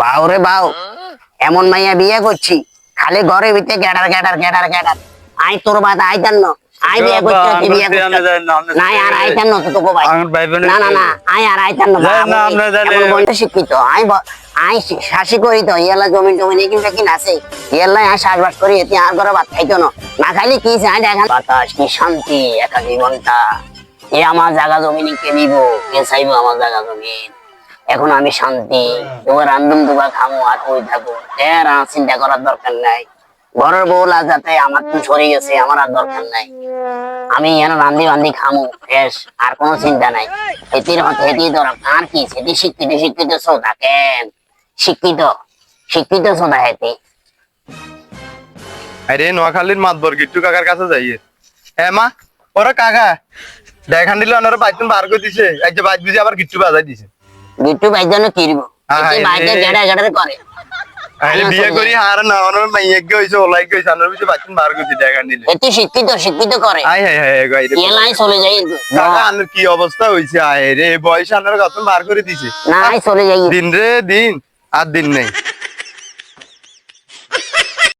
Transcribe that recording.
বাউরে বাউ, এমন মাইয়া বিয়ে করছি খালি ঘরে ভিতরে গেডার গেডার গেডার গেডার। আই তোর বাদ আই জান আই বিয়ে করছি, তুই বিয়ে করছিস না? আর আই জান তো তোকে ভাই, না না না আই আর আই জান না। শিক্ষিত আই শাসি করি তো ইয়ালা জমি টমি নিয়ে কিন্তু কিনা আছে ইয়ালা আই চাষবাস করি, এতে আর ঘরে ভাত খাইতো না খাইলে কি আই দেখেন বাতাস কি শান্তি একা জীবনটা। এ আমার জায়গা জমি কে নিব, কে চাইবো আমার জায়গা জমি? এখন আমি শান্তি, তোমার রান্ধুম দুবার খামো আর ওই থাকো, এর চিন্তা করার দরকার নাই। ঘরের বউ যাতে আমার তো সরে গেছে, আমার আর দরকার নাই। আমি এখানে রান্ধি বান্ধি খামো বেশ, আর কোনো চিন্তা নাই। এটির হতে এটি দরকার আর কি? সেটি শিক্ষিত শিক্ষিত শ্রোতা কেন শিক্ষিত শিক্ষিত শ্রোতা হেতে। আরে নোয়াখালীর মাতবর গিট্টু কাকার কাছে যাইয়ে। হ্যাঁ মা, ওরা কাকা দেখান দিলে ওনারা বাইতুন বার করে দিছে, এই যে বাইত বুঝে আবার গিট্টু বাজাই দিছে। গিট্টু বাইজন কিরব এটি বাইতে গেডা গেডা করে। আরে বিয়ে করি আর না ওনার মাইয়াকে হইছে ওলাই কইছে ওনার বুঝে বাইতুন বার করে দিতে দেখান দিলে। এটি শিক্ষিত শিক্ষিত করে। আই হাই হাই গাইরে এলাই চলে যাই। কাকা আনের কি অবস্থা হইছে? আয় রে বয়স আনার কত বার করে দিছে। না আই চলে যাই। দিন রে দিন আর দিন নেই।